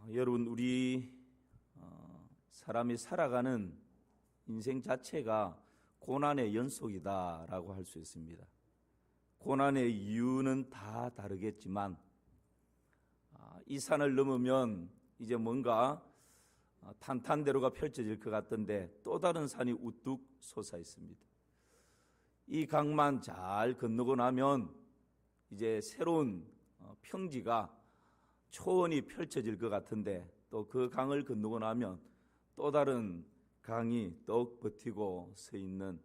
여러분, 우리 사람이 살아가는 인생 자체가 고난의 연속이다라고 할 수 있습니다. 고난의 이유는 다 다르겠지만 이 산을 넘으면 이제 뭔가 탄탄대로가 펼쳐질 것 같던데 또 다른 산이 우뚝 솟아 있습니다. 이 강만 잘 건너고 나면 이제 새로운 평지가 초원이 펼쳐질 것 같은데 또 그 강을 건너고 나면 또 다른 강이 떡 버티고 서 있는,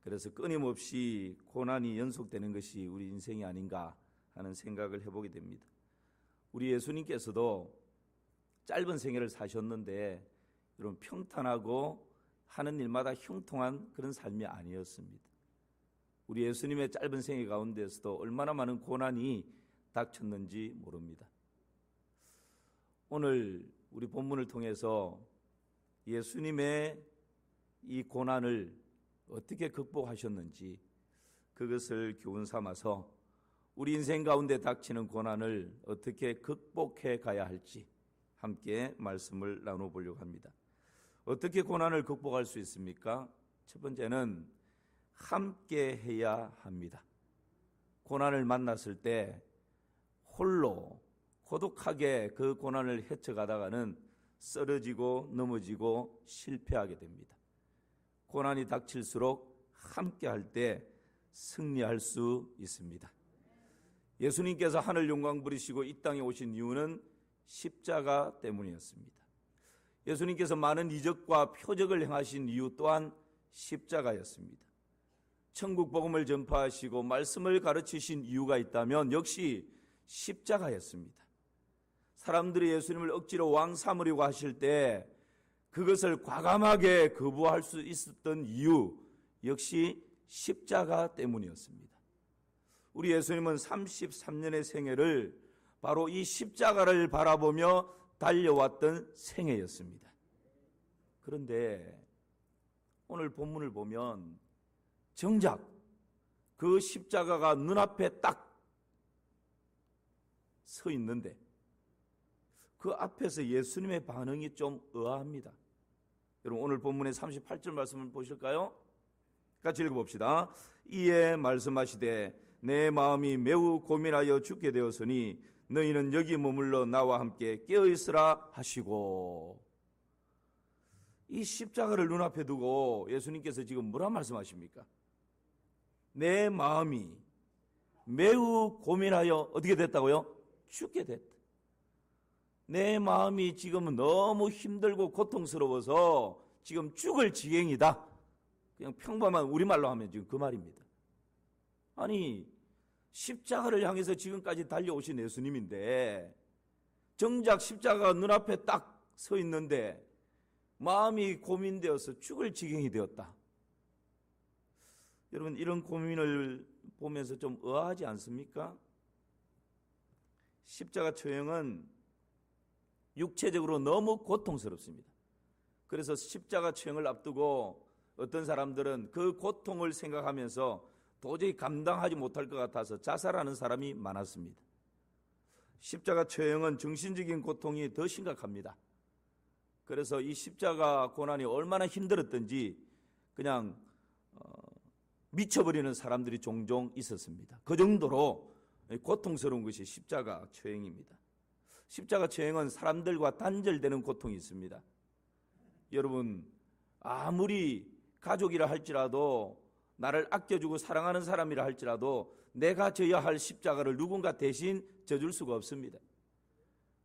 그래서 끊임없이 고난이 연속되는 것이 우리 인생이 아닌가 하는 생각을 해보게 됩니다. 우리 예수님께서도 짧은 생애를 사셨는데 여러분, 평탄하고 하는 일마다 형통한 그런 삶이 아니었습니다. 우리 예수님의 짧은 생애 가운데서도 얼마나 많은 고난이 닥쳤는지 모릅니다. 오늘 우리 본문을 통해서 예수님의 이 고난을 어떻게 극복하셨는지 그것을 교훈 삼아서 우리 인생 가운데 닥치는 고난을 어떻게 극복해 가야 할지 함께 말씀을 나눠보려고 합니다. 어떻게 고난을 극복할 수 있습니까? 첫 번째는 함께 해야 합니다. 고난을 만났을 때 홀로 고독하게 그 고난을 헤쳐가다가는 쓰러지고 넘어지고 실패하게 됩니다. 고난이 닥칠수록 함께 할 때 승리할 수 있습니다. 예수님께서 하늘 영광 부리시고 이 땅에 오신 이유는 십자가 때문이었습니다. 예수님께서 많은 이적과 표적을 행하신 이유 또한 십자가였습니다. 천국 복음을 전파하시고 말씀을 가르치신 이유가 있다면 역시 십자가였습니다. 사람들이 예수님을 억지로 왕 삼으려고 하실 때 그것을 과감하게 거부할 수 있었던 이유 역시 십자가 때문이었습니다. 우리 예수님은 33년의 생애를 바로 이 십자가를 바라보며 달려왔던 생애였습니다. 그런데 오늘 본문을 보면 정작 그 십자가가 눈앞에 딱 서 있는데 그 앞에서 예수님의 반응이 좀 의아합니다. 여러분, 오늘 본문의 38절 말씀을 보실까요? 같이 읽어봅시다. 이에 말씀하시되 내 마음이 매우 고민하여 죽게 되었으니 너희는 여기 머물러 나와 함께 깨어있으라 하시고. 이 십자가를 눈앞에 두고 예수님께서 지금 뭐라 말씀하십니까? 내 마음이 매우 고민하여 어떻게 됐다고요? 죽게 됐다. 내 마음이 지금 너무 힘들고 고통스러워서 지금 죽을 지경이다. 그냥 평범한 우리말로 하면 지금 그 말입니다. 아니, 십자가를 향해서 지금까지 달려오신 예수님인데 정작 십자가가 눈앞에 딱 서 있는데 마음이 고민되어서 죽을 지경이 되었다. 여러분, 이런 고민을 보면서 좀 의아하지 않습니까? 십자가 처형은 육체적으로 너무 고통스럽습니다. 그래서 십자가 처형을 앞두고 어떤 사람들은 그 고통을 생각하면서 도저히 감당하지 못할 것 같아서 자살하는 사람이 많았습니다. 십자가 처형은 정신적인 고통이 더 심각합니다. 그래서 이 십자가 고난이 얼마나 힘들었던지 그냥 미쳐버리는 사람들이 종종 있었습니다. 그 정도로 고통스러운 것이 십자가 처형입니다. 십자가 처형은 사람들과 단절되는 고통이 있습니다. 여러분, 아무리 가족이라 할지라도 나를 아껴주고 사랑하는 사람이라 할지라도 내가 져야 할 십자가를 누군가 대신 져줄 수가 없습니다.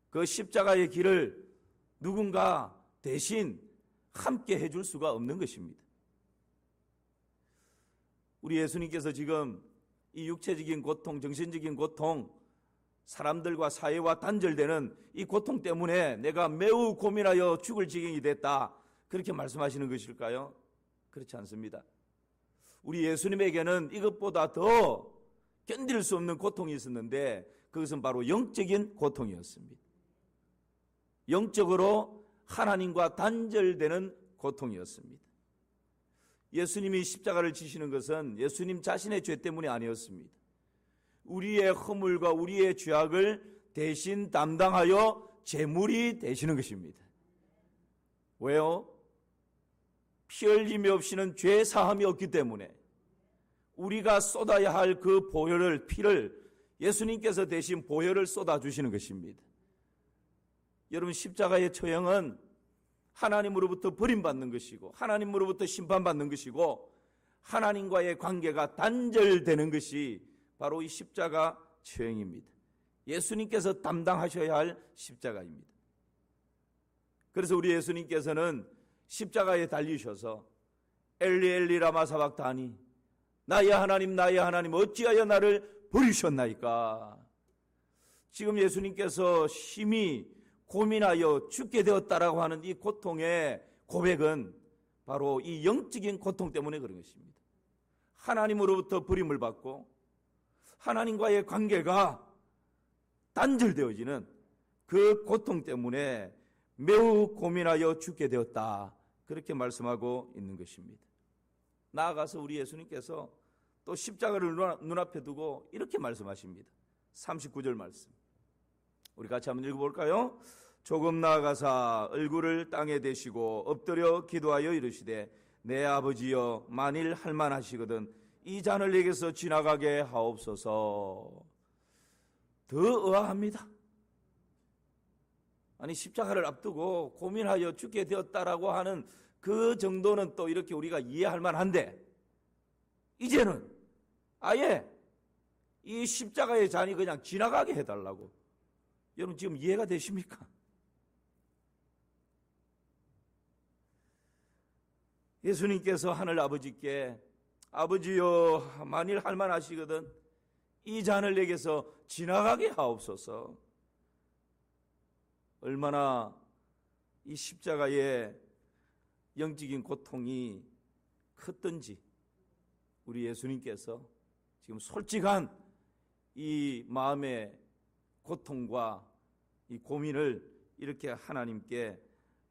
그 십자가의 길을 누군가 대신 함께 해줄 수가 없는 것입니다. 우리 예수님께서 지금 이 육체적인 고통, 정신적인 고통, 사람들과 사회와 단절되는 이 고통 때문에 내가 매우 고민하여 죽을 지경이 됐다. 그렇게 말씀하시는 것일까요? 그렇지 않습니다. 우리 예수님에게는 이것보다 더 견딜 수 없는 고통이 있었는데 그것은 바로 영적인 고통이었습니다. 영적으로 하나님과 단절되는 고통이었습니다. 예수님이 십자가를 지시는 것은 예수님 자신의 죄 때문이 아니었습니다. 우리의 허물과 우리의 죄악을 대신 담당하여 제물이 되시는 것입니다. 왜요? 피 흘림이 없이는 죄 사함이 없기 때문에 우리가 쏟아야 할 그 보혈을, 피를 예수님께서 대신 보혈을 쏟아주시는 것입니다. 여러분, 십자가의 처형은 하나님으로부터 버림받는 것이고 하나님으로부터 심판받는 것이고 하나님과의 관계가 단절되는 것이 바로 이 십자가 처형입니다. 예수님께서 담당하셔야 할 십자가입니다. 그래서 우리 예수님께서는 십자가에 달리셔서 엘리 엘리 라마 사박다니, 나의 하나님 어찌하여 나를 버리셨나이까. 지금 예수님께서 심히 고민하여 죽게 되었다라고 하는 이 고통의 고백은 바로 이 영적인 고통 때문에 그런 것입니다. 하나님으로부터 버림을 받고 하나님과의 관계가 단절되어지는 그 고통 때문에 매우 고민하여 죽게 되었다, 그렇게 말씀하고 있는 것입니다. 나아가서 우리 예수님께서 또 십자가를 눈앞에 두고 이렇게 말씀하십니다. 39절 말씀 우리 같이 한번 읽어볼까요? 조금 나아가사 얼굴을 땅에 대시고 엎드려 기도하여 이르시되 내 아버지여 만일 할만하시거든 이 잔을 내게서 지나가게 하옵소서. 더 의아합니다. 아니, 십자가를 앞두고 고민하여 죽게 되었다라고 하는 그 정도는 또 이렇게 우리가 이해할 만한데 이제는 아예 이 십자가의 잔이 그냥 지나가게 해달라고. 여러분, 지금 이해가 되십니까? 예수님께서 하늘 아버지께 아버지여 만일 할만하시거든 이 잔을 내게서 지나가게 하옵소서. 얼마나 이 십자가의 영적인 고통이 컸던지 우리 예수님께서 지금 솔직한 이 마음의 고통과 이 고민을 이렇게 하나님께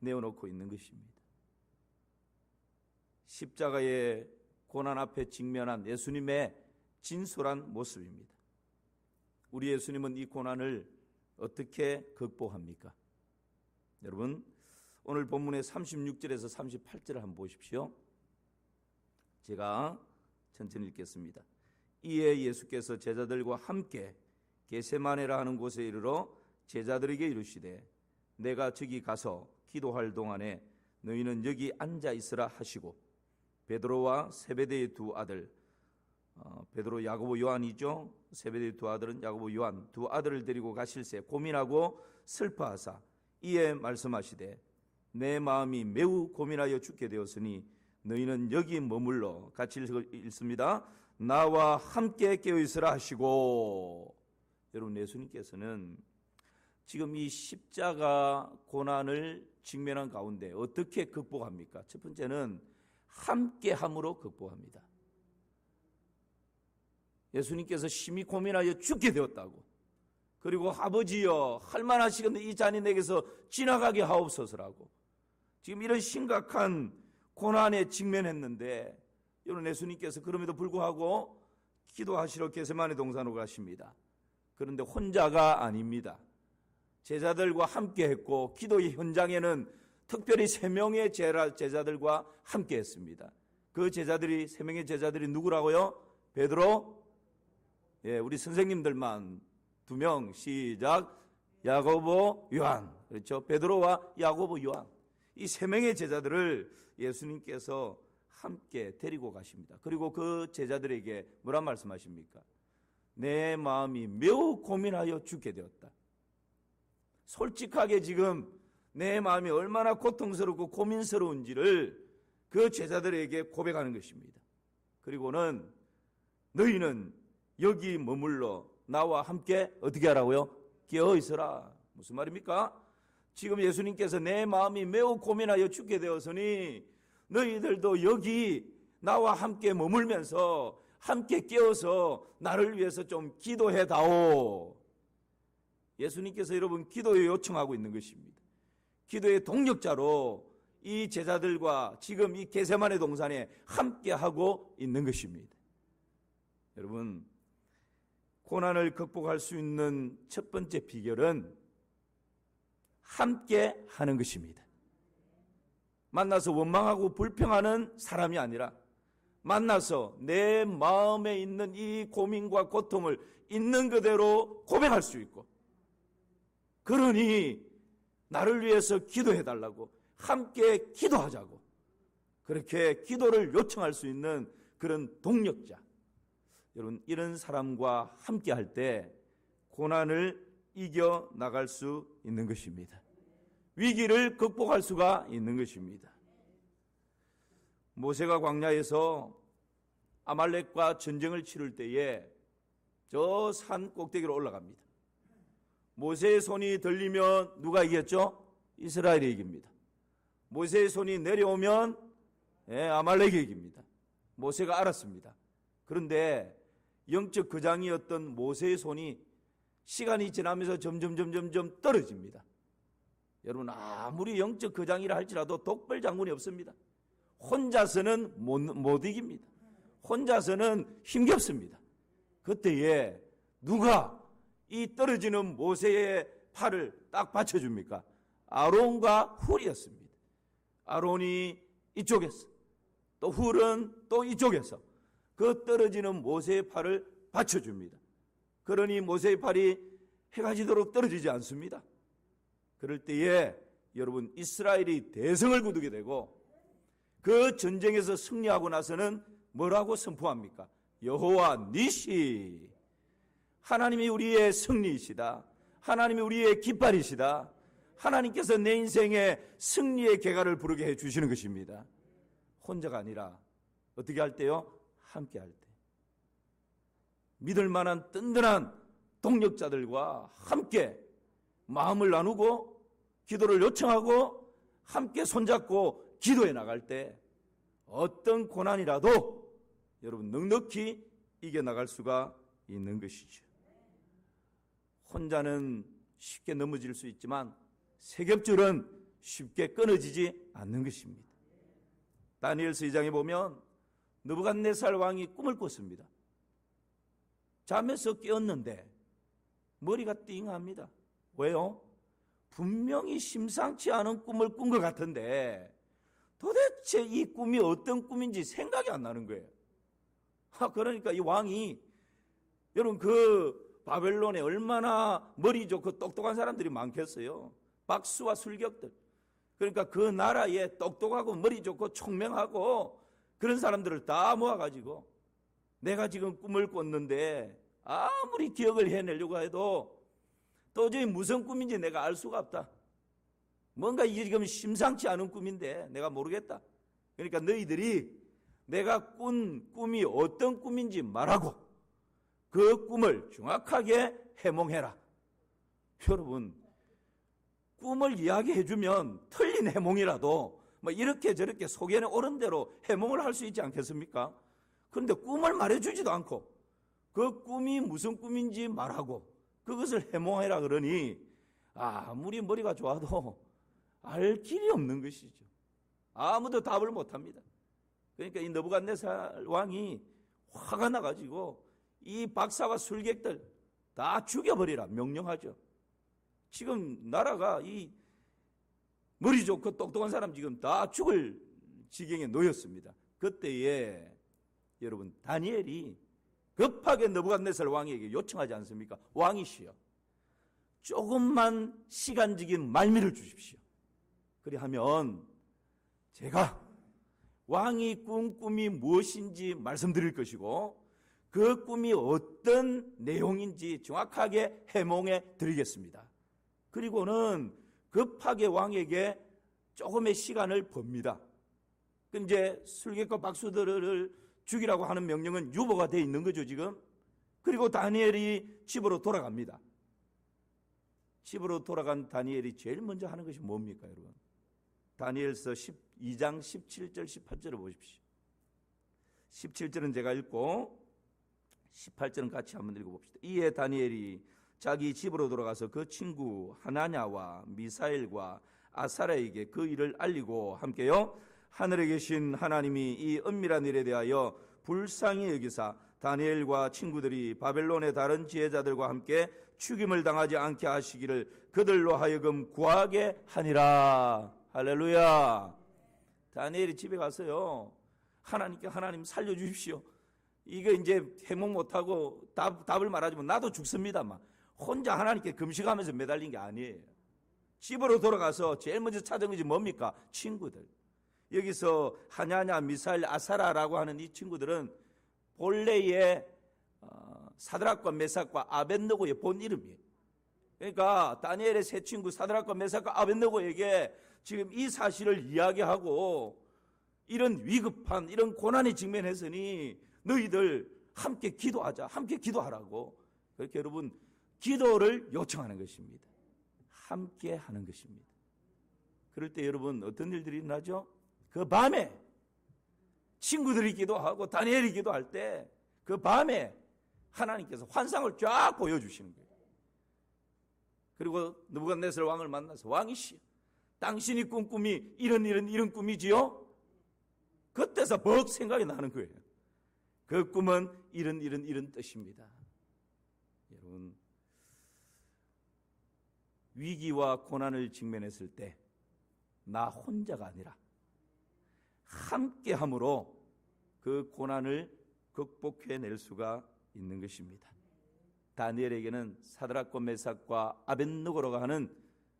내어놓고 있는 것입니다. 십자가의 고난 앞에 직면한 예수님의 진솔한 모습입니다. 우리 예수님은 이 고난을 어떻게 극복합니까? 여러분, 오늘 본문의 36절에서 38절을 한번 보십시오. 제가 천천히 읽겠습니다. 이에 예수께서 제자들과 함께 게세마네라 하는 곳에 이르러 제자들에게 이르시되 내가 저기 가서 기도할 동안에 너희는 여기 앉아 있으라 하시고 베드로와 세베대의 두 아들, 베드로 야고보 요한이죠. 세베대의 두 아들은 야고보 요한 두 아들을 데리고 가실새 고민하고 슬퍼하사 이에 말씀하시되 내 마음이 매우 고민하여 죽게 되었으니 너희는 여기 머물러, 같이 읽습니다. 나와 함께 깨어있으라 하시고. 여러분, 예수님께서는 지금 이 십자가 고난을 직면한 가운데 어떻게 극복합니까? 첫 번째는 함께함으로 극복합니다. 예수님께서 심히 고민하여 죽게 되었다고, 그리고 아버지여 할만하시건대 이 잔이 내게서 지나가게 하옵소서라고, 지금 이런 심각한 고난에 직면했는데 여러분, 예수님께서 그럼에도 불구하고 기도하시러 게세마네 동산으로 가십니다. 그런데 혼자가 아닙니다. 제자들과 함께 했고 기도의 현장에는 특별히 3명의 제자들과 함께 했습니다. 그 제자들이, 3명의 제자들이 누구라고요? 베드로, 우리 선생님들만 2명, 시작. 야고보, 요한. 그렇죠? 베드로와 야고보, 요한. 이 3명의 제자들을 예수님께서 함께 데리고 가십니다. 그리고 그 제자들에게 뭐란 말씀하십니까? 내 마음이 매우 고민하여 죽게 되었다. 솔직하게 지금 내 마음이 얼마나 고통스럽고 고민스러운지를 그 제자들에게 고백하는 것입니다. 그리고는 너희는 여기 머물러 나와 함께 어떻게 하라고요? 깨어 있어라. 무슨 말입니까? 지금 예수님께서 내 마음이 매우 고민하여 죽게 되었으니 너희들도 여기 나와 함께 머물면서 함께 깨어서 나를 위해서 좀 기도해다오. 예수님께서 여러분 기도에 요청하고 있는 것입니다. 기도의 동력자로 이 제자들과 지금 이 게세마네 동산에 함께하고 있는 것입니다. 여러분, 고난을 극복할 수 있는 첫 번째 비결은 함께 하는 것입니다. 만나서 원망하고 불평하는 사람이 아니라 만나서 내 마음에 있는 이 고민과 고통을 있는 그대로 고백할 수 있고, 그러니 나를 위해서 기도해달라고, 함께 기도하자고, 그렇게 기도를 요청할 수 있는 그런 동력자, 여러분, 이런 사람과 함께 할 때 고난을 이겨 나갈 수 있는 것입니다. 위기를 극복할 수가 있는 것입니다. 모세가 광야에서 아말렉과 전쟁을 치를 때에 저 산 꼭대기로 올라갑니다. 모세의 손이 들리면 누가 이겼죠? 이스라엘이 이깁니다. 모세의 손이 내려오면 아말렉이 이깁니다. 모세가 알았습니다. 그런데 영적 거장이었던 모세의 손이 시간이 지나면서 점점 떨어집니다. 여러분, 아무리 영적 거장이라 할지라도 독벌 장군이 없습니다. 혼자서는 못 이깁니다. 혼자서는 힘겹습니다. 그때에 누가 이 떨어지는 모세의 팔을 딱 받쳐줍니까? 아론과 훌이었습니다. 아론이 이쪽에서, 또 훌은 또 이쪽에서 그 떨어지는 모세의 팔을 받쳐줍니다. 그러니 모세의 팔이 해가 지도록 떨어지지 않습니다. 그럴 때에 여러분, 이스라엘이 대성을 거두게 되고 그 전쟁에서 승리하고 나서는 뭐라고 선포합니까? 여호와 니시, 하나님이 우리의 승리이시다. 하나님이 우리의 깃발이시다. 하나님께서 내 인생의 승리의 계가를 부르게 해주시는 것입니다. 혼자가 아니라 어떻게 할 때요? 함께 할 때. 믿을 만한 든든한 동력자들과 함께 마음을 나누고 기도를 요청하고 함께 손잡고 기도해 나갈 때 어떤 고난이라도 여러분 넉넉히 이겨나갈 수가 있는 것이죠. 혼자는 쉽게 넘어질 수 있지만 세 겹줄은 쉽게 끊어지지 않는 것입니다. 다니엘서 2장에 보면 느부갓네살 왕이 꿈을 꿨습니다. 잠에서 깨었는데 머리가 띵합니다. 왜요? 분명히 심상치 않은 꿈을 꾼 것 같은데 도대체 이 꿈이 어떤 꿈인지 생각이 안 나는 거예요. 그러니까 이 왕이, 여러분, 그 바벨론에 얼마나 머리 좋고 똑똑한 사람들이 많겠어요. 박수와 술객들. 그러니까 그 나라에 똑똑하고 머리 좋고 총명하고 그런 사람들을 다 모아가지고 내가 지금 꿈을 꿨는데 아무리 기억을 해내려고 해도 도저히 무슨 꿈인지 내가 알 수가 없다. 뭔가 이게 지금 심상치 않은 꿈인데 내가 모르겠다. 그러니까 너희들이 내가 꾼 꿈이 어떤 꿈인지 말하고 그 꿈을 정확하게 해몽해라. 여러분, 꿈을 이야기해주면 틀린 해몽이라도 뭐 이렇게 저렇게 속에는 옳은 대로 해몽을 할 수 있지 않겠습니까? 그런데 꿈을 말해주지도 않고 그 꿈이 무슨 꿈인지 말하고 그것을 해몽해라 그러니 아무리 머리가 좋아도 알 길이 없는 것이죠. 아무도 답을 못합니다. 그러니까 이 느부갓네살 왕이 화가 나가지고 이 박사와 술객들 다 죽여버리라 명령하죠. 지금 나라가 이 머리 좋고 똑똑한 사람 지금 다 죽을 지경에 놓였습니다. 그때에 여러분 다니엘이 급하게 느부갓네살 왕에게 요청하지 않습니까? 왕이시여, 조금만 시간적인 말미를 주십시오. 그리하면 제가 왕이 꾼 꿈이 무엇인지 말씀드릴 것이고 그 꿈이 어떤 내용인지 정확하게 해몽해 드리겠습니다. 그리고는 급하게 왕에게 조금의 시간을 법니다. 이제 술객과 박수들을 죽이라고 하는 명령은 유보가 되어 있는 거죠 지금. 그리고 다니엘이 집으로 돌아갑니다. 집으로 돌아간 다니엘이 제일 먼저 하는 것이 뭡니까 여러분? 다니엘서 12장 17절 18절을 보십시오. 17절은 제가 읽고 18절은 같이 한번 읽어봅시다. 이에 다니엘이 자기 집으로 돌아가서 그 친구 하나냐와 미사엘과 아사랴에게 그 일을 알리고 함께요, 하늘에 계신 하나님이 이 은밀한 일에 대하여 불쌍히 여기사 다니엘과 친구들이 바벨론의 다른 지혜자들과 함께 죽임을 당하지 않게 하시기를 그들로 하여금 구하게 하니라. 할렐루야. 다니엘이 집에 가서요, 하나님께 하나님 살려주십시오. 이거 이제 해몽 못하고 답을 말하지만 나도 죽습니다. 막 혼자 하나님께 금식하면서 매달린 게 아니에요. 집으로 돌아가서 제일 먼저 찾은 것이 뭡니까? 친구들. 여기서 하냐냐, 미사엘, 아사라라고 하는 이 친구들은 본래의 사드락과 메삭과 아벳느고의 본 이름이에요. 그러니까 다니엘의 세 친구 사드락과 메삭과 아벳느고에게 지금 이 사실을 이야기하고 이런 위급한 이런 고난에 직면했으니 너희들 함께 기도하자, 함께 기도하라고. 그렇게 여러분 기도를 요청하는 것입니다. 함께 하는 것입니다. 그럴 때 여러분 어떤 일들이 일어나죠? 그 밤에 친구들이 기도하고 다니엘이 기도할 때 그 밤에 하나님께서 환상을 쫙 보여주시는 거예요. 그리고 느부갓네살 왕을 만나서 왕이시여, 당신이 꾼 꿈이 이런 꿈이지요? 그때서 벅 생각이 나는 거예요. 그 꿈은 이런 뜻입니다. 여러분, 위기와 고난을 직면했을 때 나 혼자가 아니라 함께함으로 그 고난을 극복해낼 수가 있는 것입니다. 다니엘에게는 사드락과 메삭과 아벳느고라고 하는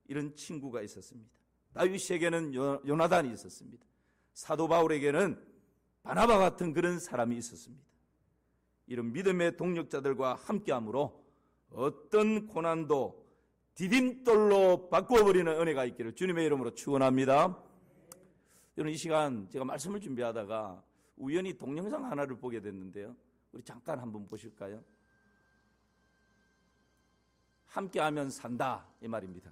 이런 친구가 있었습니다. 다윗에게는 요나단이 있었습니다. 사도 바울에게는 바나바 같은 그런 사람이 있었습니다. 이런 믿음의 동력자들과 함께함으로 어떤 고난도 디딤돌로 바꿔버리는 은혜가 있기를 주님의 이름으로 축원합니다. 저는 이 시간 제가 말씀을 준비하다가 우연히 동영상 하나를 보게 됐는데요. 우리 잠깐 한번 보실까요? 함께하면 산다, 이 말입니다.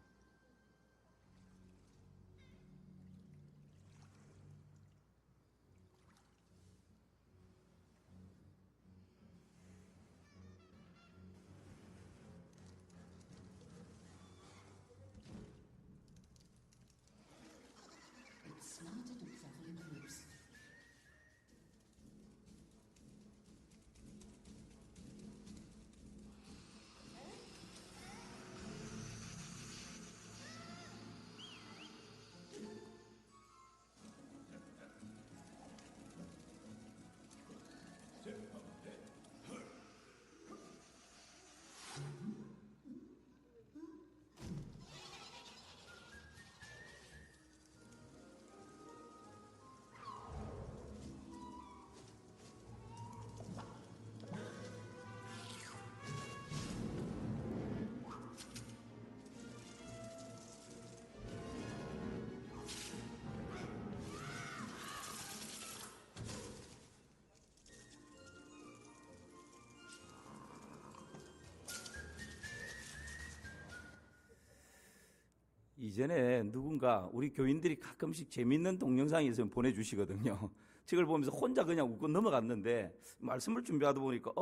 이전에 누군가 우리 교인들이 가끔씩 재밌는 동영상이 있으면 보내주시거든요. 책을 보면서 혼자 그냥 웃고 넘어갔는데 말씀을 준비하다 보니까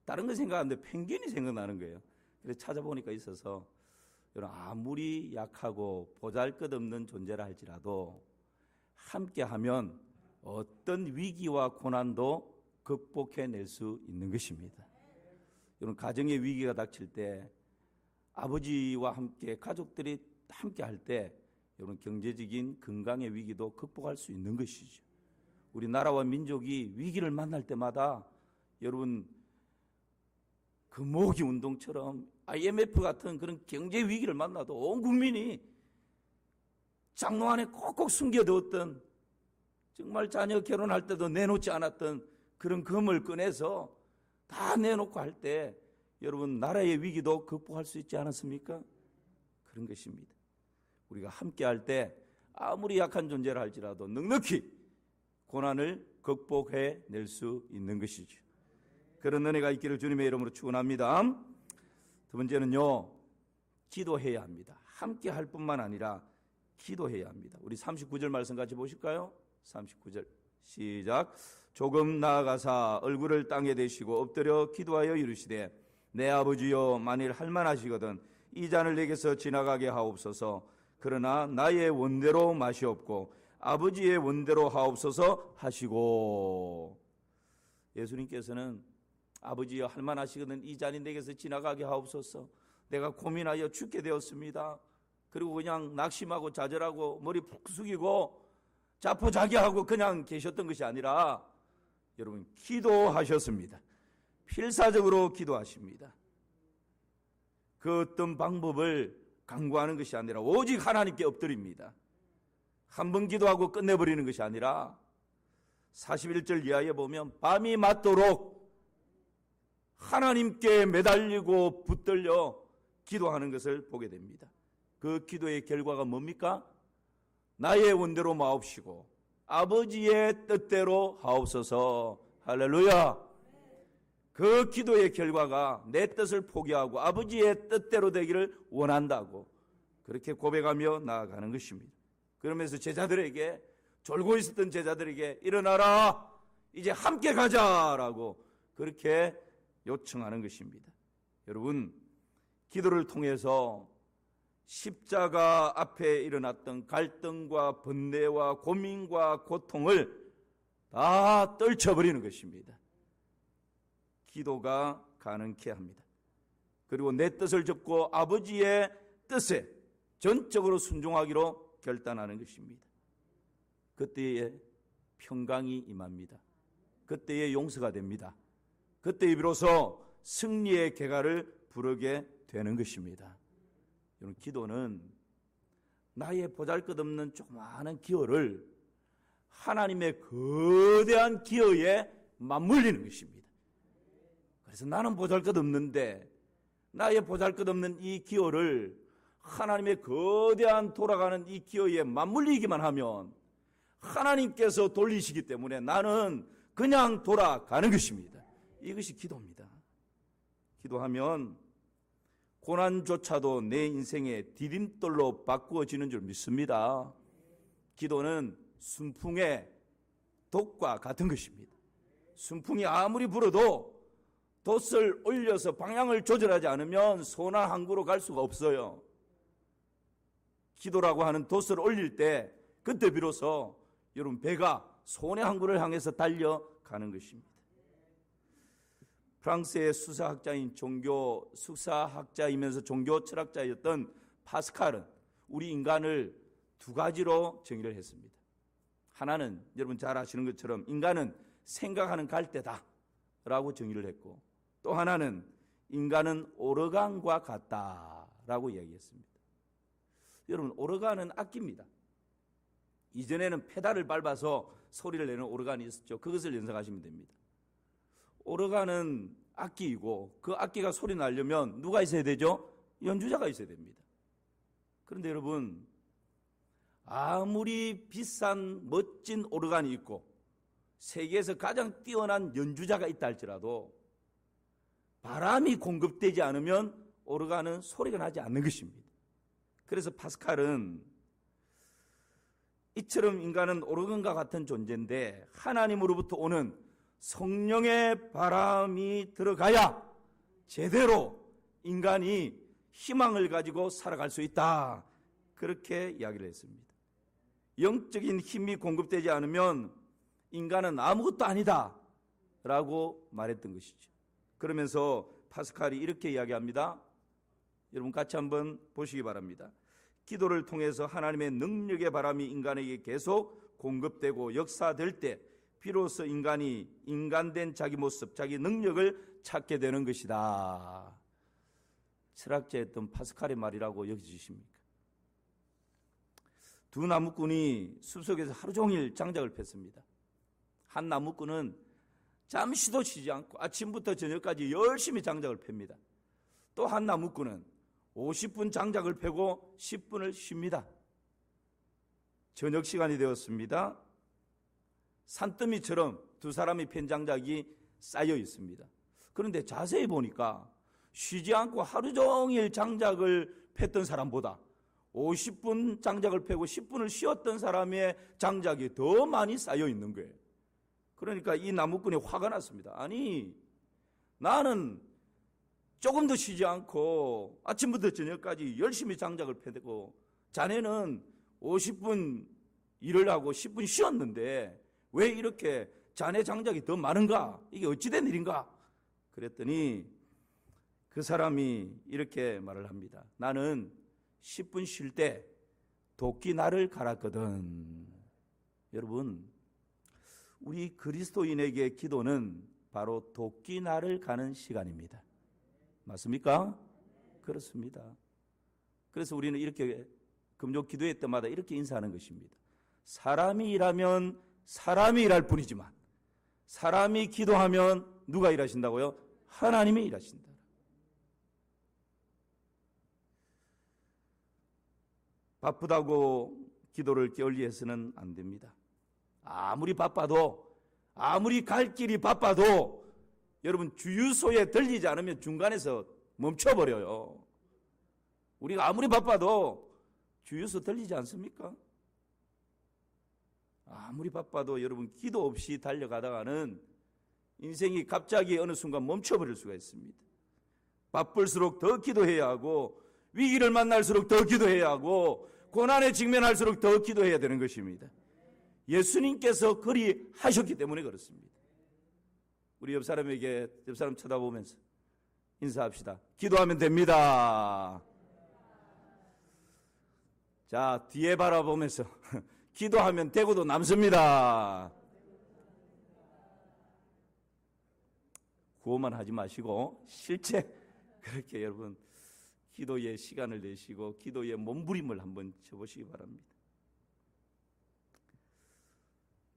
다른 거 생각하는데 펭귄이 생각나는 거예요. 그래서 찾아보니까 있어서 여러분, 아무리 약하고 보잘것없는 존재라 할지라도 함께하면 어떤 위기와 고난도 극복해낼 수 있는 것입니다. 여러분, 가정의 위기가 닥칠 때 아버지와 함께 가족들이 함께 할 때 여러분 경제적인 건강의 위기도 극복할 수 있는 것이죠. 우리나라와 민족이 위기를 만날 때마다 여러분 금모으기 운동처럼 IMF 같은 그런 경제 위기를 만나도 온 국민이 장로 안에 꼭꼭 숨겨두었던 정말 자녀 결혼할 때도 내놓지 않았던 그런 금을 꺼내서 다 내놓고 할 때 여러분 나라의 위기도 극복할 수 있지 않았습니까? 그런 것입니다. 우리가 함께 할 때 아무리 약한 존재라 할지라도 넉넉히 고난을 극복해낼 수 있는 것이죠. 그런 은혜가 있기를 주님의 이름으로 축원합니다. 두 번째는요, 기도해야 합니다. 함께 할 뿐만 아니라 기도해야 합니다. 우리 39절 말씀 같이 보실까요? 39절 시작. 조금 나아가사 얼굴을 땅에 대시고 엎드려 기도하여 이르시되 내 아버지여, 만일 할만하시거든 이 잔을 내게서 지나가게 하옵소서. 그러나 나의 원대로 마시옵고 아버지의 원대로 하옵소서 하시고, 예수님께서는 아버지여 할만하시거든 이 잔이 내게서 지나가게 하옵소서, 내가 고민하여 죽게 되었습니다. 그리고 그냥 낙심하고 좌절하고 머리 푹 숙이고 자포자기하고 그냥 계셨던 것이 아니라 여러분 기도하셨습니다. 필사적으로 기도하십니다. 그 어떤 방법을 강구하는 것이 아니라 오직 하나님께 엎드립니다. 한 번 기도하고 끝내버리는 것이 아니라 41절 이하에 보면 밤이 맞도록 하나님께 매달리고 붙들려 기도하는 것을 보게 됩니다. 그 기도의 결과가 뭡니까? 나의 원대로 마옵시고 아버지의 뜻대로 하옵소서. 할렐루야. 그 기도의 결과가 내 뜻을 포기하고 아버지의 뜻대로 되기를 원한다고 그렇게 고백하며 나아가는 것입니다. 그러면서 제자들에게, 졸고 있었던 제자들에게 일어나라, 이제 함께 가자라고 그렇게 요청하는 것입니다. 여러분, 기도를 통해서 십자가 앞에 일어났던 갈등과 번뇌와 고민과 고통을 다 떨쳐버리는 것입니다. 기도가 가능케 합니다. 그리고 내 뜻을 접고 아버지의 뜻에 전적으로 순종하기로 결단하는 것입니다. 그때에 평강이 임합니다. 그때에 용서가 됩니다. 그때에 비로소 승리의 개가를 부르게 되는 것입니다. 여러분, 기도는 나의 보잘것없는 조그마한 기여를 하나님의 거대한 기여에 맞물리는 것입니다. 그래서 나는 보잘것없는데 나의 보잘것없는 이 기여를 하나님의 거대한 돌아가는 이 기여에 맞물리기만 하면 하나님께서 돌리시기 때문에 나는 그냥 돌아가는 것입니다. 이것이 기도입니다. 기도하면 고난조차도 내 인생의 디딤돌로 바꾸어지는 줄 믿습니다. 기도는 순풍의 돛과 같은 것입니다. 순풍이 아무리 불어도 돛을 올려서 방향을 조절하지 않으면 소나 항구로 갈 수가 없어요. 기도라고 하는 돛을 올릴 때 그때 비로소 여러분 배가 소의 항구를 향해서 달려가는 것입니다. 프랑스의 수사학자인 종교 수사학자이면서 종교 철학자였던 파스칼은 우리 인간을 두 가지로 정의를 했습니다. 하나는 여러분 잘 아시는 것처럼 인간은 생각하는 갈대다 라고 정의를 했고, 또 하나는 인간은 오르간과 같다라고 이야기했습니다. 여러분, 오르간은 악기입니다. 이전에는 페달을 밟아서 소리를 내는 오르간이 있었죠. 그것을 연상하시면 됩니다. 오르간은 악기이고 그 악기가 소리 나려면 누가 있어야 되죠? 연주자가 있어야 됩니다. 그런데 여러분, 아무리 비싼 멋진 오르간이 있고 세계에서 가장 뛰어난 연주자가 있다 할지라도 바람이 공급되지 않으면 오르간은 소리가 나지 않는 것입니다. 그래서 파스칼은 이처럼 인간은 오르간과 같은 존재인데 하나님으로부터 오는 성령의 바람이 들어가야 제대로 인간이 희망을 가지고 살아갈 수 있다, 그렇게 이야기를 했습니다. 영적인 힘이 공급되지 않으면 인간은 아무것도 아니다 라고 말했던 것이죠. 그러면서 파스칼이 이렇게 이야기합니다. 여러분 같이 한번 보시기 바랍니다. 기도를 통해서 하나님의 능력의 바람이 인간에게 계속 공급되고 역사될 때 비로소 인간이 인간된 자기 모습, 자기 능력을 찾게 되는 것이다. 철학자였던 파스칼의 말이라고 여겨지십니까? 두 나무꾼이 숲속에서 하루 종일 장작을 폈습니다. 한 나무꾼은 잠시도 쉬지 않고 아침부터 저녁까지 열심히 장작을 팹니다. 또 한 나무꾼은 50분 장작을 펴고 10분을 쉽니다. 저녁 시간이 되었습니다. 산더미처럼 두 사람이 편 장작이 쌓여 있습니다. 그런데 자세히 보니까 쉬지 않고 하루 종일 장작을 폈던 사람보다 50분 장작을 펴고 10분을 쉬었던 사람의 장작이 더 많이 쌓여 있는 거예요. 그러니까 이 나무꾼이 화가 났습니다. 아니, 나는 조금 더 쉬지 않고 아침부터 저녁까지 열심히 장작을 펴대고 자네는 50분 일을 하고 10분 쉬었는데 왜 이렇게 자네 장작이 더 많은가? 이게 어찌된 일인가? 그랬더니 그 그 사람이 이렇게 말을 합니다. 나는 10분 쉴 때 도끼 날을 갈았거든. 여러분, 우리 그리스도인에게 기도는 바로 도끼 날을 가는 시간입니다. 맞습니까? 그렇습니다. 그래서 우리는 이렇게 금요 기도회 때마다 이렇게 인사하는 것입니다. 사람이 일하면 사람이 일할 뿐이지만 사람이 기도하면 누가 일하신다고요? 하나님이 일하신다. 바쁘다고 기도를 게을리해서는 안 됩니다. 아무리 바빠도, 아무리 갈 길이 바빠도 여러분 주유소에 들리지 않으면 중간에서 멈춰버려요. 우리가 아무리 바빠도 주유소 들리지 않습니까? 아무리 바빠도 여러분 기도 없이 달려가다가는 인생이 갑자기 어느 순간 멈춰버릴 수가 있습니다. 바쁠수록 더 기도해야 하고 위기를 만날수록 더 기도해야 하고 고난에 직면할수록 더 기도해야 되는 것입니다. 예수님께서 그리 하셨기 때문에 그렇습니다. 우리 옆 사람 쳐다보면서 인사합시다. 기도하면 됩니다. 자, 뒤에 바라보면서 기도하면 되고도 남습니다. 구호만 하지 마시고 실제 그렇게 여러분 기도의 시간을 내시고 기도의 몸부림을 한번 쳐보시기 바랍니다.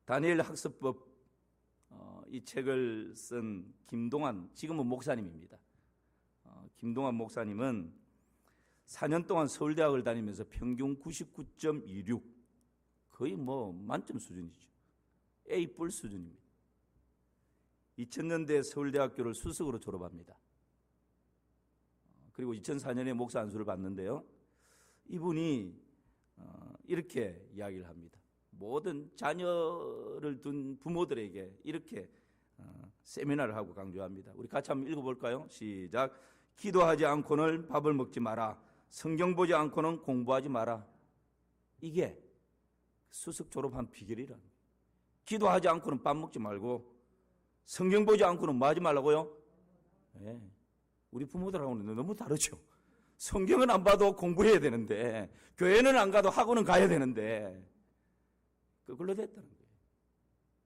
다니엘 학습법 이 책을 쓴 김동환, 지금은 목사님입니다. 김동환 목사님은 4년 동안 서울대학을 다니면서 평균 99.26 거의 만점 수준이죠. A+ 수준입니다. 2000년대 서울대학교를 수석으로 졸업합니다. 그리고 2004년에 목사 안수를 받는데요. 이분이 이렇게 이야기를 합니다. 모든 자녀를 둔 부모들에게 이렇게 세미나를 하고 강조합니다. 우리 같이 한번 읽어볼까요? 시작. 기도하지 않고는 밥을 먹지 마라. 성경 보지 않고는 공부하지 마라. 이게 수석 졸업한 비결이라. 기도하지 않고는 밥 먹지 말고 성경 보지 않고는 뭐 하지 말라고요? 네. 우리 부모들하고는 너무 다르죠. 성경은 안 봐도 공부해야 되는데 교회는 안 가도 학원은 가야 되는데 그걸로 됐다는 거예요.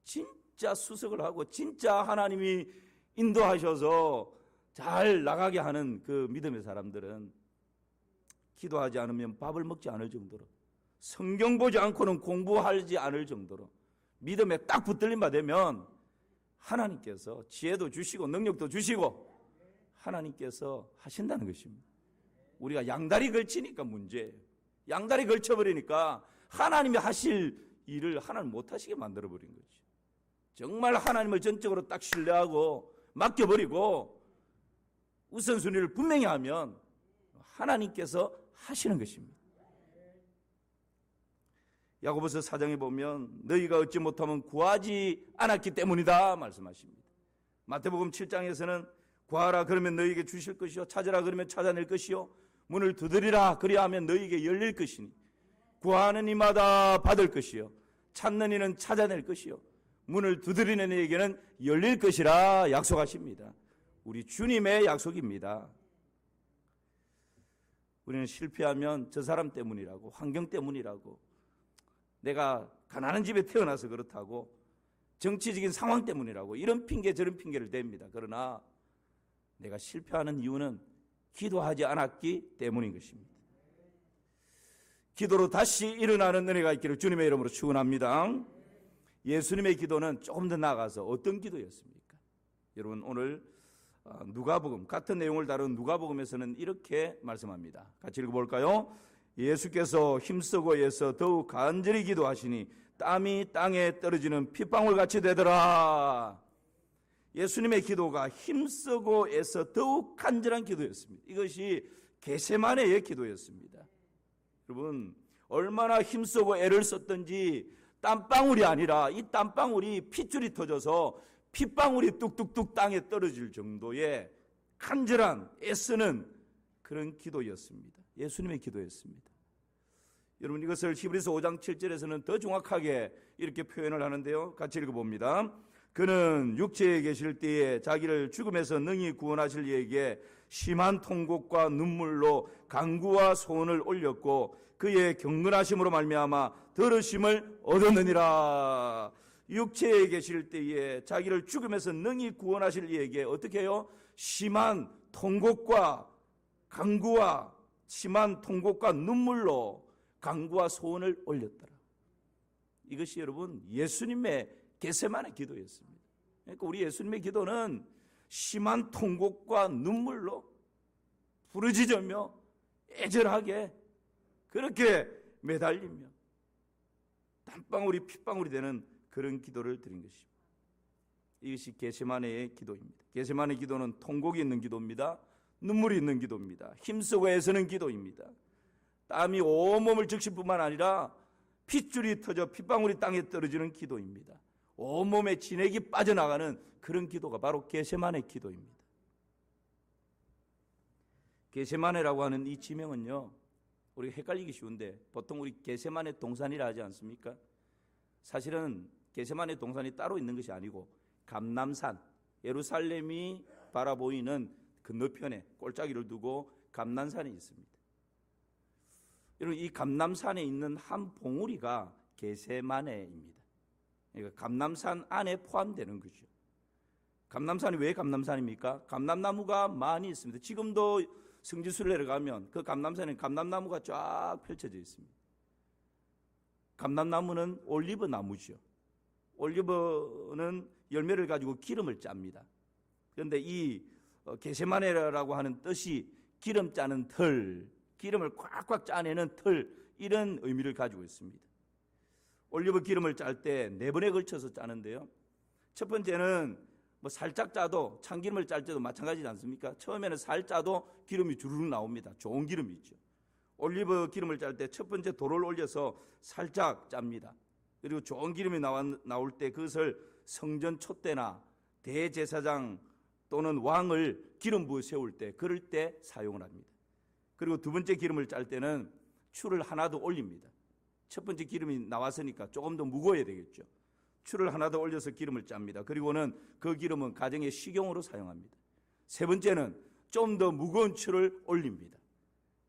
진짜 수석을 하고 진짜 하나님이 인도하셔서 잘 나가게 하는 그 믿음의 사람들은 기도하지 않으면 밥을 먹지 않을 정도로 성경 보지 않고는 공부하지 않을 정도로 믿음에 딱 붙들림 받으면 하나님께서 지혜도 주시고 능력도 주시고 하나님께서 하신다는 것입니다. 우리가 양다리 걸치니까 문제예요. 양다리 걸쳐버리니까 하나님이 하실 일을 하나님 못하시게 만들어버린 거죠. 정말 하나님을 전적으로 딱 신뢰하고 맡겨버리고 우선순위를 분명히 하면 하나님께서 하시는 것입니다. 야고보서 4장에 보면 너희가 얻지 못하면 구하지 않았기 때문이다 말씀하십니다. 마태복음 7장에서는 구하라 그러면 너희에게 주실 것이요 찾으라 그러면 찾아낼 것이요 문을 두드리라 그리하면 너희에게 열릴 것이니 구하는 이마다 받을 것이요 찾는 이는 찾아낼 것이요 문을 두드리는 이에게는 열릴 것이라 약속하십니다. 우리 주님의 약속입니다. 우리는 실패하면 저 사람 때문이라고 환경 때문이라고 내가 가난한 집에 태어나서 그렇다고 정치적인 상황 때문이라고 이런 핑계 저런 핑계를 댑니다. 그러나 내가 실패하는 이유는 기도하지 않았기 때문인 것입니다. 기도로 다시 일어나는 은혜가 있기를 주님의 이름으로 축원합니다. 예수님의 기도는 조금 더 나아가서 어떤 기도였습니까? 여러분 오늘 누가복음 같은 내용을 다룬 누가복음에서는 이렇게 말씀합니다. 같이 읽어볼까요? 예수께서 힘쓰고 애써 더욱 간절히 기도하시니 땀이 땅에 떨어지는 핏방울 같이 되더라. 예수님의 기도가 힘쓰고 애써 더욱 간절한 기도였습니다. 이것이 겟세마네의 기도였습니다. 여러분 얼마나 힘쓰고 애를 썼던지 땀방울이 아니라 이 땀방울이 핏줄이 터져서 핏방울이 뚝뚝뚝 땅에 떨어질 정도의 간절한 애쓰는 그런 기도였습니다. 예수님의 기도였습니다. 여러분 이것을 히브리서 5장 7절에서는 더 정확하게 이렇게 표현을 하는데요. 같이 읽어봅니다. 그는 육체에 계실 때에 자기를 죽음에서 능히 구원하실 이에게 심한 통곡과 눈물로 간구와 소원을 올렸고 그의 경건하심으로 말미암아 들으심을 얻었느니라. 육체에 계실 때에 자기를 죽음에서 능히 구원하실 이에게 어떻게 해요? 심한 통곡과 간구와 심한 통곡과 눈물로 간구와 소원을 올렸더라. 이것이 여러분 예수님의 겟세마네 기도였습니다. 그러니까 우리 예수님의 기도는 심한 통곡과 눈물로 부르짖으며 애절하게 그렇게 매달리며 땀방울이 핏방울이 되는 그런 기도를 드린 것입니다. 이것이 겟세마네의 기도입니다. 겟세마네 기도는 통곡이 있는 기도입니다. 눈물이 있는 기도입니다. 힘쓰고 애쓰는 기도입니다. 땀이 온몸을 적실 뿐만 아니라 핏줄이 터져 핏방울이 땅에 떨어지는 기도입니다. 온몸에 진액이 빠져나가는 그런 기도가 바로 겟세마네 기도입니다. 겟세마네라고 하는 이 지명은요, 우리가 헷갈리기 쉬운데 보통 우리 겟세마네 동산이라 하지 않습니까? 사실은 겟세마네 동산이 따로 있는 것이 아니고 감람산, 예루살렘이 바라보이는 건너편에 골짜기를 두고 감람산이 있습니다. 여러분, 이 감람산에 있는 한 봉우리가 겟세마네입니다. 그러니까 감람산 안에 포함되는 거죠. 감람산이 왜 감람산입니까? 감람나무가 많이 있습니다. 지금도 성지순례 내려가면 그 감람산에 감람나무가 쫙 펼쳐져 있습니다. 감람나무는 올리브 나무죠. 올리브는 열매를 가지고 기름을 짭니다. 그런데 이 겟세마네라고 하는 뜻이 기름 짜는 털, 기름을 꽉꽉 짜내는 털, 이런 의미를 가지고 있습니다. 올리브 기름을 짤 때 4번에 걸쳐서 짜는데요. 첫 번째는 뭐 살짝 짜도 참기름을 짤 때도 마찬가지지 않습니까? 처음에는 살 짜도 기름이 주르륵 나옵니다. 좋은 기름이 있죠. 올리브 기름을 짤 때 첫 번째 돌을 올려서 살짝 짭니다. 그리고 좋은 기름이 나올 때 그것을 성전 촛대나 대제사장 또는 왕을 기름 부어 세울 때, 그럴 때 사용을 합니다. 그리고 두 번째 기름을 짤 때는 추를 하나 더 올립니다. 첫 번째 기름이 나왔으니까 조금 더 무거워야 되겠죠. 추를 하나 더 올려서 기름을 짭니다. 그리고는 그 기름은 가정의 식용으로 사용합니다. 세 번째는 좀 더 무거운 추를 올립니다.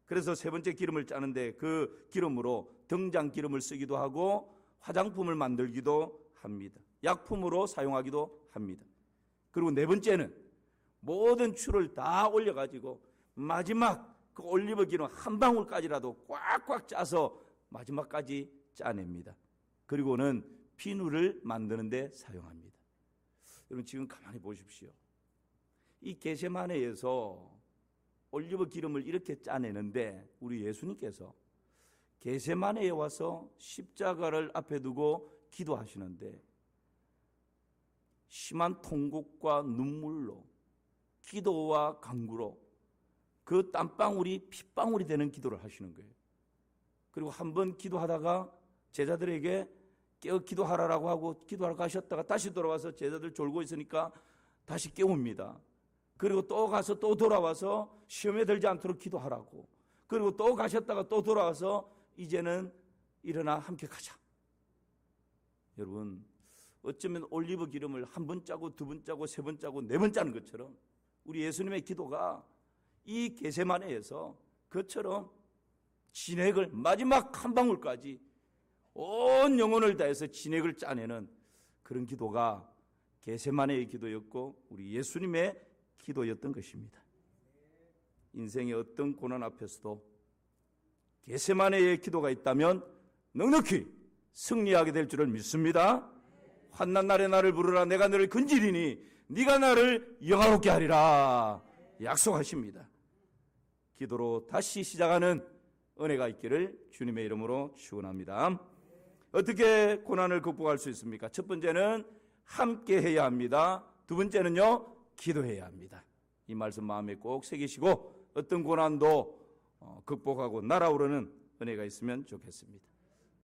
그래서 세 번째 기름을 짜는데 그 기름으로 등장 기름을 쓰기도 하고 화장품을 만들기도 합니다. 약품으로 사용하기도 합니다. 그리고 네 번째는 모든 추를 다 올려가지고 마지막 그 올리브 기름 한 방울까지라도 꽉꽉 짜서 마지막까지 짜냅니다. 그리고는 비누를 만드는 데 사용합니다. 여러분, 지금 가만히 보십시오. 이 겟세마네에서 올리브 기름을 이렇게 짜내는데 우리 예수님께서 겟세마네에 와서 십자가를 앞에 두고 기도하시는데 심한 통곡과 눈물로, 기도와 간구로 그 땀방울이 핏방울이 되는 기도를 하시는 거예요. 그리고 한 번 기도하다가 제자들에게 깨어 기도하라고 하고 기도하러 가셨다가 다시 돌아와서 제자들 졸고 있으니까 다시 깨웁니다. 그리고 또 가서 또 돌아와서 시험에 들지 않도록 기도하라고. 그리고 또 가셨다가 또 돌아와서 이제는 일어나 함께 가자. 여러분, 어쩌면 올리브 기름을 한 번 짜고 두 번 짜고 세 번 짜고 네 번 짜는 것처럼 우리 예수님의 기도가 이 겟세마네에서 그처럼 진액을 마지막 한 방울까지 온 영혼을 다해서 진액을 짜내는 그런 기도가 겟세마네의 기도였고 우리 예수님의 기도였던 것입니다. 인생의 어떤 고난 앞에서도 겟세마네의 기도가 있다면 넉넉히 승리하게 될 줄을 믿습니다. 환난 날에 나를 부르라. 내가 너를 건지리니 네가 나를 영화롭게 하리라 약속하십니다. 기도로 다시 시작하는 은혜가 있기를 주님의 이름으로 축원합니다. 어떻게 고난을 극복할 수 있습니까? 첫 번째는 함께 해야 합니다. 두 번째는요, 기도해야 합니다. 이 말씀 마음에 꼭 새기시고 어떤 고난도 극복하고 날아오르는 은혜가 있으면 좋겠습니다.